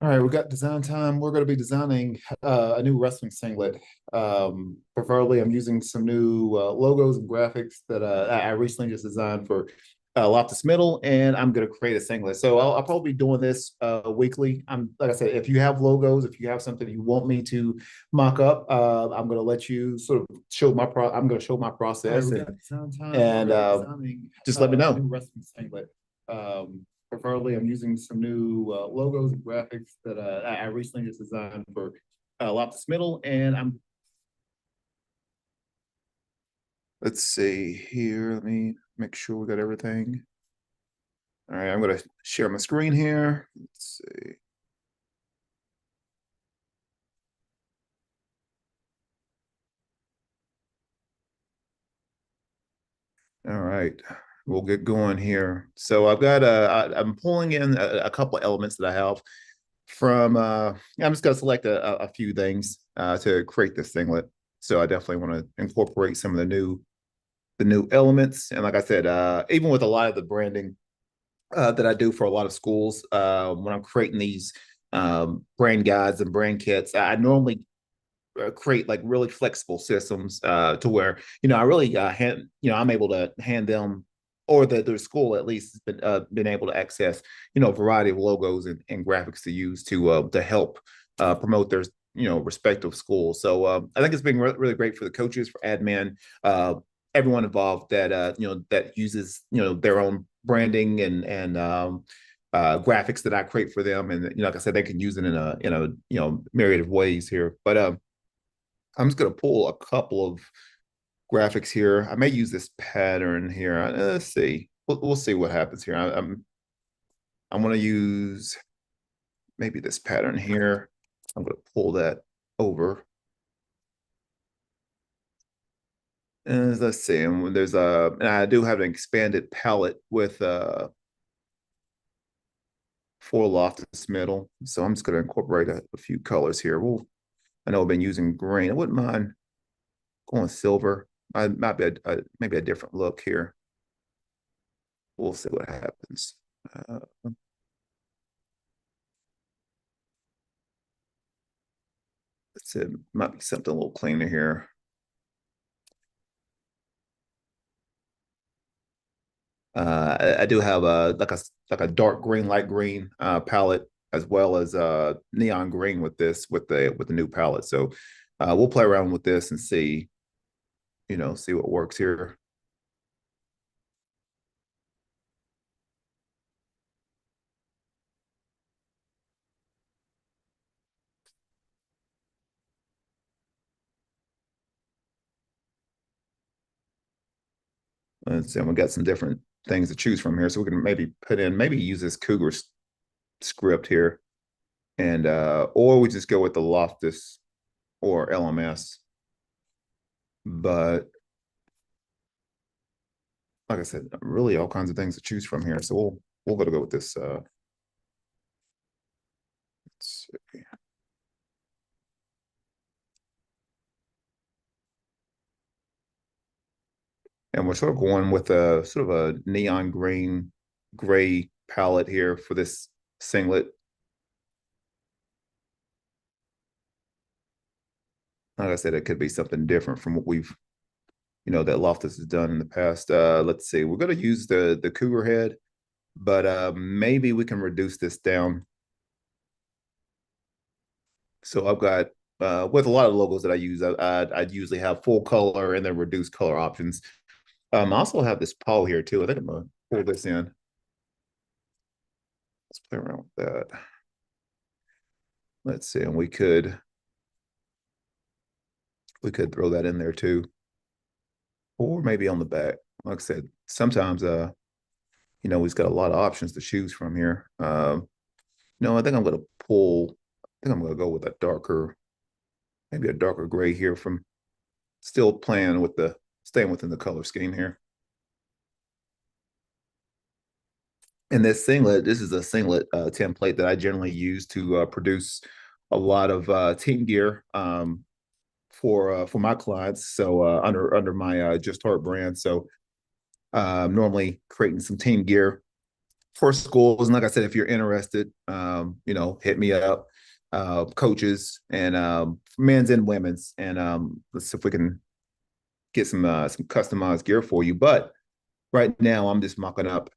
All right, we got design time. We're going to be designing a new wrestling singlet. Preferably, I'm using some new logos and graphics that I recently just designed for Loftus Middle, and I'm going to create a singlet. So I'll probably be doing this weekly. Like I said, if you have logos, if you have something you want me to mock up, I'm going to let you sort of show my pro. I'm going to show my All right, process we got design time. We're and gonna be designing just let me a new know. wrestling singlet. Preferably, I'm using some new logos and graphics that I recently just designed for Loftus Middle, and I'm. Let's see here. Let me make sure we got everything. All right, I'm going to share my screen here. Let's see. All right, we'll get going here. So I'm pulling in a couple of elements that I have from, I'm just going to select a few things to create this singlet. So I definitely want to incorporate some of the new elements. And like I said, even with a lot of the branding that I do for a lot of schools, when I'm creating these brand guides and brand kits, I normally create like really flexible systems to where I really I'm able to hand them or the school at least has been able to access a variety of logos and graphics to use to help promote their respective schools. So I think it's been really great for the coaches, for admin, everyone involved that that uses their own branding and graphics that I create for them, and like I said, they can use it in a myriad of ways here. But I'm just going to pull a couple of graphics here. I may use this pattern here. Let's see. We'll see what happens here. I'm going to use maybe this pattern here. I'm going to pull that over. And let's see. And and I do have an expanded palette with for Loftus Middle. So I'm just going to incorporate a few colors here. I know I've been using green. I wouldn't mind going silver. I might be maybe a different look here. We'll see what happens. Uh, let's see, it might be something a little cleaner here. I do have a like a dark green, light green palette, as well as neon green with this with the new palette. So we'll play around with this and see, see what works here. Let's see, we got some different things to choose from here, so we can maybe use this Cougar script here, and or we just go with the Loftus or LMS. But like I said, really all kinds of things to choose from here. So we'll go with this. Let's see. And we're sort of going with a sort of a neon green, gray palette here for this singlet. Like I said, it could be something different from what that Loftus has done in the past. Let's see. We're going to use the cougar head, but maybe we can reduce this down. So I've got with a lot of logos that I use, I'd usually have full color and then reduced color options. I also have this paw here too. I think I'm gonna pull this in. Let's play around with that. Let's see, and we could throw that in there too, or maybe on the back. Like I said, sometimes we've got a lot of options to choose from here. No, I think I'm gonna pull. I think I'm gonna go with a darker, maybe a darker gray here from still playing with the staying within the color scheme here. And this is a singlet template that I generally use to produce a lot of team gear for my clients. So under my Just Heart brand. So normally creating some team gear for schools. And like I said, if you're interested, hit me up, coaches and men's and women's, and let's see if we can get some customized gear for you. But right now, I'm just mocking up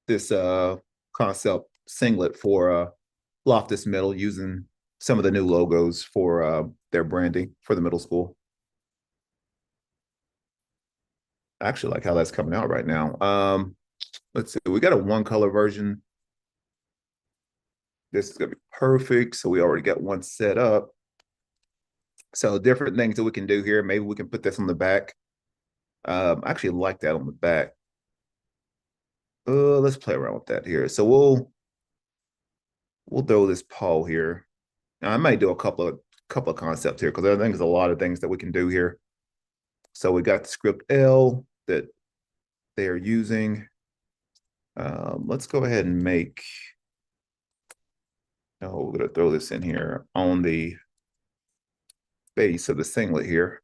this concept singlet for Loftus Middle using some of the new logos for their branding for the middle school. I actually like how that's coming out right now. Let's see, we got a one color version. This is gonna be perfect. So we already got one set up. So different things that we can do here. Maybe we can put this on the back. I actually like that on the back. Let's play around with that here. So we'll throw this poll here. Now, I might do a couple of concepts here because I think there's a lot of things that we can do here. So we got the script L that they are using. Let's go ahead and make. Oh, we're gonna throw this in here on the base of the singlet here.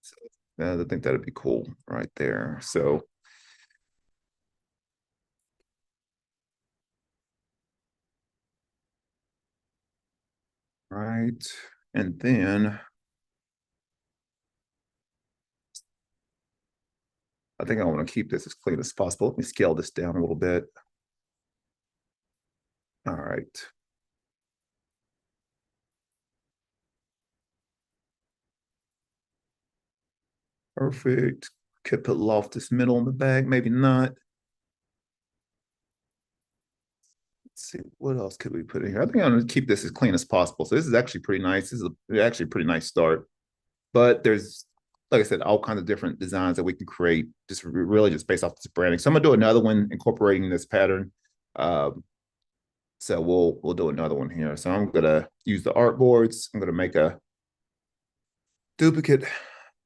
So I think that'd be cool right there. So right, and then I think I want to keep this as clean as possible. Let me scale this down a little bit. All right. Perfect. Could put Loftus Middle in the bag, maybe not. Let's see, what else could we put in here? I think I'm gonna keep this as clean as possible. So this is actually pretty nice. This is actually a pretty nice start. But there's, like I said, all kinds of different designs that we can create, just really just based off this branding. So I'm gonna do another one incorporating this pattern. Um, so we'll do another one here. So I'm gonna use the artboards. I'm gonna make a duplicate.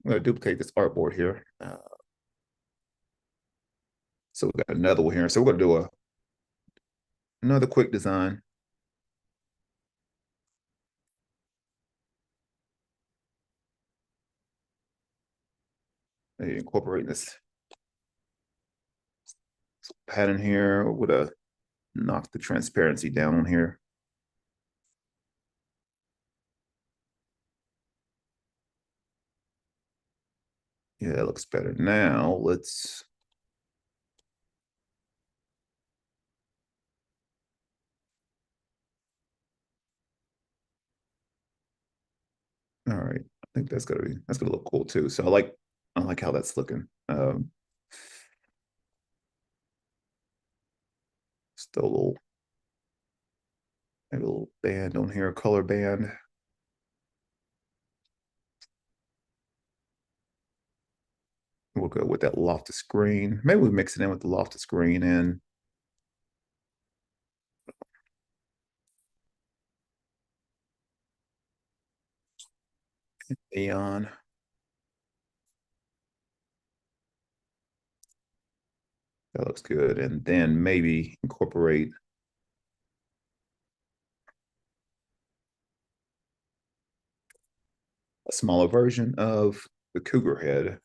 I'm gonna duplicate this artboard here. So we got another one here. So we're gonna do another quick design. Incorporating this pattern here. Would have knocked the transparency down on here. Yeah, that looks better. Now let's all right. I think that's gonna look cool too. So I like how that's looking. Still a little maybe a little band on here, color band. We'll go with that Loftus green. Maybe we mix it in with the Loftus green and neon. That looks good. And then maybe incorporate a smaller version of the cougar head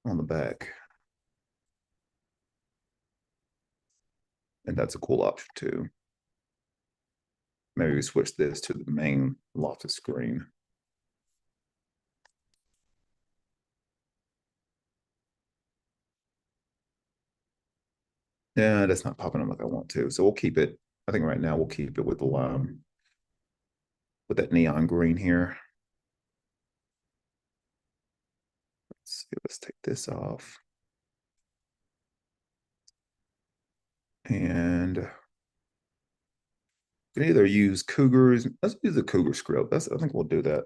on the back. And that's a cool option too. Maybe we switch this to the main Loftus screen. Yeah, that's not popping up like I want to. So we'll keep it. I think right now we'll keep it with the with that neon green here. Let's take this off. And you can either use cougars. Let's use the cougar script. I think we'll do that.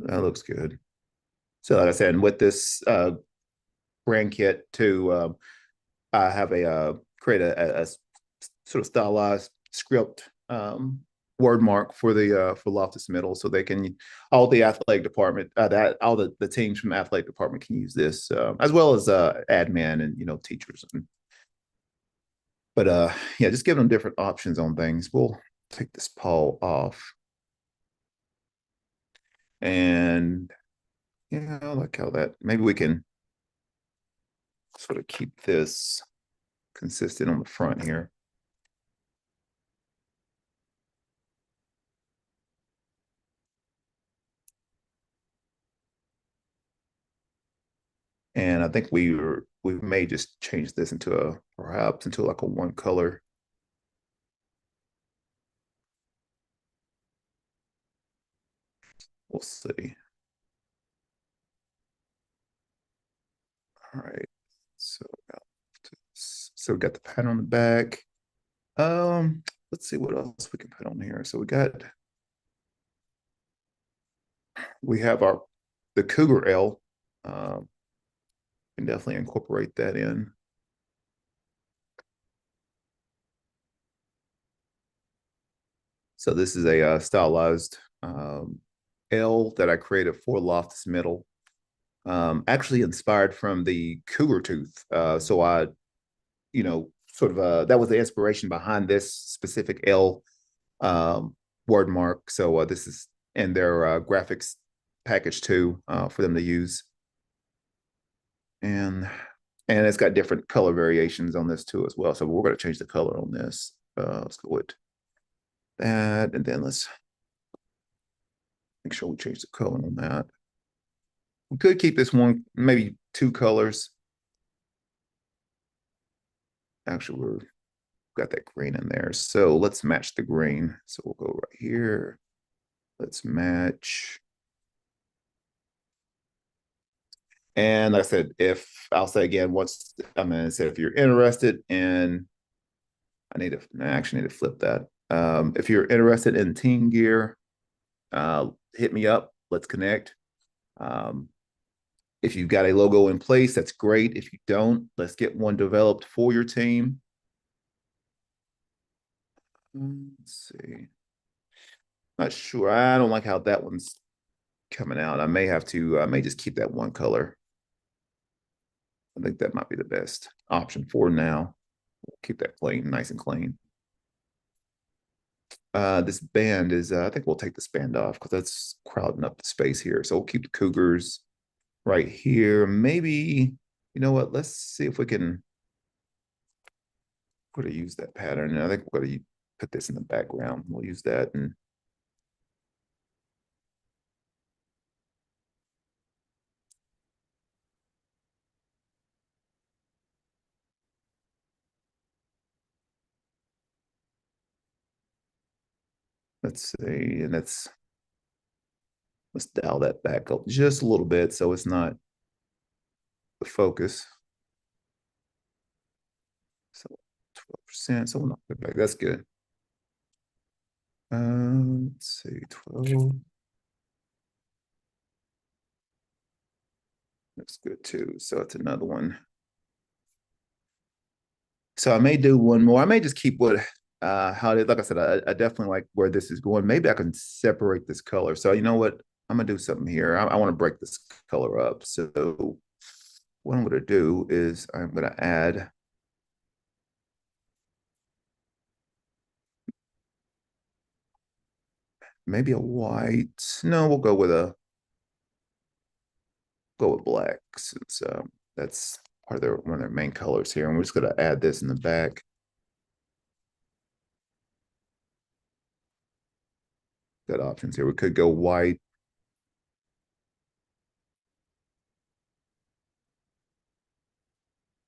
That looks good. So like I said, with this brand kit to I have a create a sort of stylized script word mark for Loftus Middle, so they can all the athletic department that all the teams from the athletic department can use this as well as admin and teachers. But yeah, just giving them different options on things. We'll take this paw off, and yeah, I like how that maybe we can sort of keep this consistent on the front here. And I think we may just change this into a perhaps into like a one color. We'll see. All right. So we got the pattern on the back. Let's see what else we can put on here. So we have our the Cougar L. Can definitely incorporate that in. So this is a stylized L that I created for Loftus Middle. Actually inspired from the cougar tooth. So I, sort of that was the inspiration behind this specific L word mark. So this is in their graphics package too for them to use, and it's got different color variations on this too as well. So we're going to change the color on this. Let's go with that, and then let's make sure we change the color on that. We could keep this one, maybe two colors. Actually, we're got that green in there. So let's match the green. So we'll go right here. Let's match. And like I said, if I'll say again, once I'm going to say if you're interested in, I actually need to flip that. If you're interested in team gear, hit me up. Let's connect. Um, if you've got a logo in place, that's great. If you don't, let's get one developed for your team. Let's see. Not sure. I don't like how that one's coming out. I may just keep that one color. I think that might be the best option for now. We'll keep that clean, nice and clean. This band is, I think we'll take this band off because that's crowding up the space here. So we'll keep the Cougars right here. Maybe, you know what? Let's see if we can put to use that pattern. And I think we're going to put this in the background. We'll use that and let's see. And let's dial that back up just a little bit so it's not the focus. So 12%. So we're not back. That's good. Let's see, 12. That's good too. So it's another one. So I may do one more. I may just keep what how it is. Like I said, I definitely like where this is going. Maybe I can separate this color. So you know what? I'm gonna do something here. I want to break this color up. So what I'm gonna do is I'm gonna add maybe a white. No, we'll go with black since that's part of one of their main colors here. And we're just gonna add this in the back. Got options here. We could go white.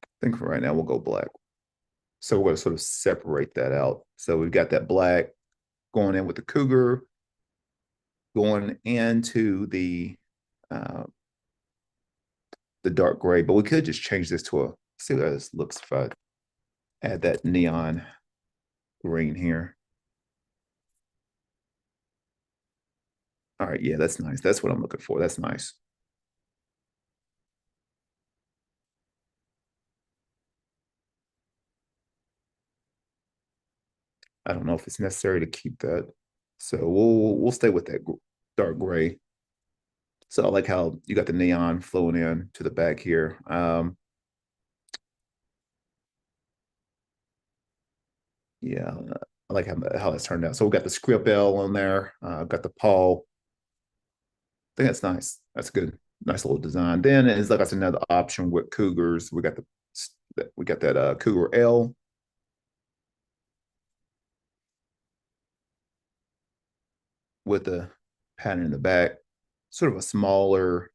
I think for right now we'll go black. So we're going to sort of separate that out. So we've got that black going in with the cougar, going into the dark gray. But we could just change this to a see how this looks if I add that neon green here. All right, yeah, that's nice. That's what I'm looking for. That's nice. I don't know if it's necessary to keep that. So we'll stay with that dark gray. So I like how you got the neon flowing in to the back here. Yeah, I like how that's turned out. So we got the script L on there. Got the Paul. I think that's nice. That's good. Nice little design. Then it's like I said, another option with Cougars. We got that Cougar L with the pattern in the back. Sort of a smaller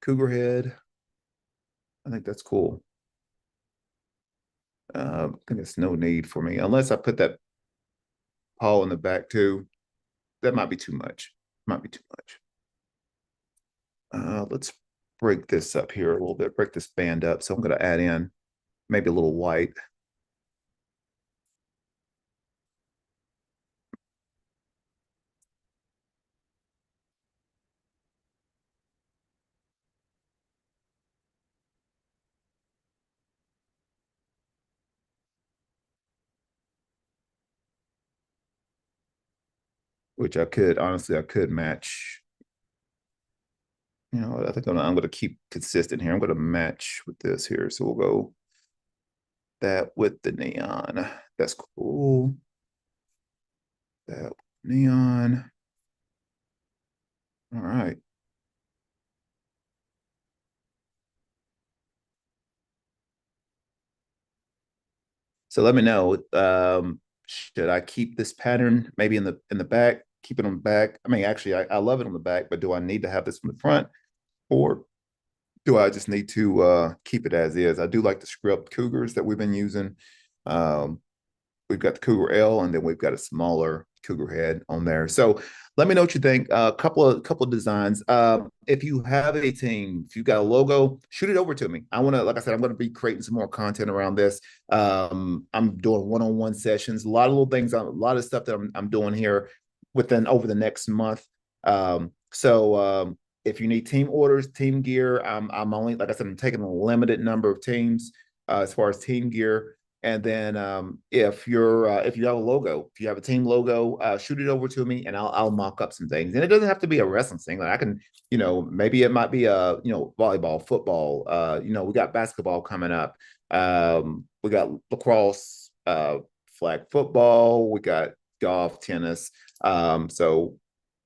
Cougar head. I think that's cool. I think it's no need for me unless I put that Paul in the back too. That might be too much. Might be too much. Let's break this up here a little bit, break this band up. So I'm going to add in maybe a little white, which I could, honestly, I could match. I think I'm going to keep consistent here. I'm going to match with this here. So we'll go that with the neon. That's cool. That neon. All right. So let me know. Should I keep this pattern maybe in the back? Keep it on the back. I mean, actually, I love it on the back, but do I need to have this in the front, or do I just need to keep it as is? I do like the script Cougars that we've been using. Um, we've got the Cougar L, and then we've got a smaller Cougar head on there. So let me know what you think. A couple of designs. If you have a team, if you got a logo, shoot it over to me. I want to, like I said, I'm going to be creating some more content around this. I'm doing one-on-one sessions, a lot of little things, a lot of stuff that I'm doing here within over the next month. If you need team orders, team gear, I'm only, like I said, I'm taking a limited number of teams as far as team gear. And then if you have a logo, if you have a team logo, shoot it over to me, and I'll mock up some things. And it doesn't have to be a wrestling thing. Like I can, maybe it might be a volleyball, football. We got basketball coming up. We got lacrosse, flag football. We got golf, tennis. So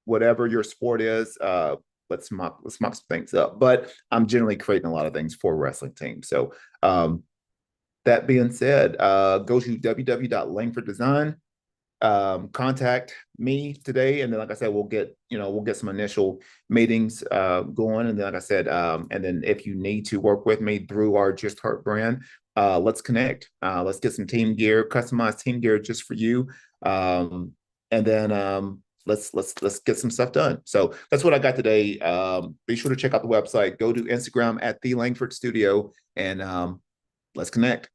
whatever your sport is, let's mock some things up. But I'm generally creating a lot of things for wrestling teams. So that being said, go to www.langforddesign. Contact me today, and then, like I said, we'll get some initial meetings going, and then, like I said, and then if you need to work with me through our Just Heart brand, let's connect. Let's get some team gear, customized team gear just for you, and then let's get some stuff done. So that's what I got today. Be sure to check out the website. Go to Instagram at the Langford Studio, and let's connect.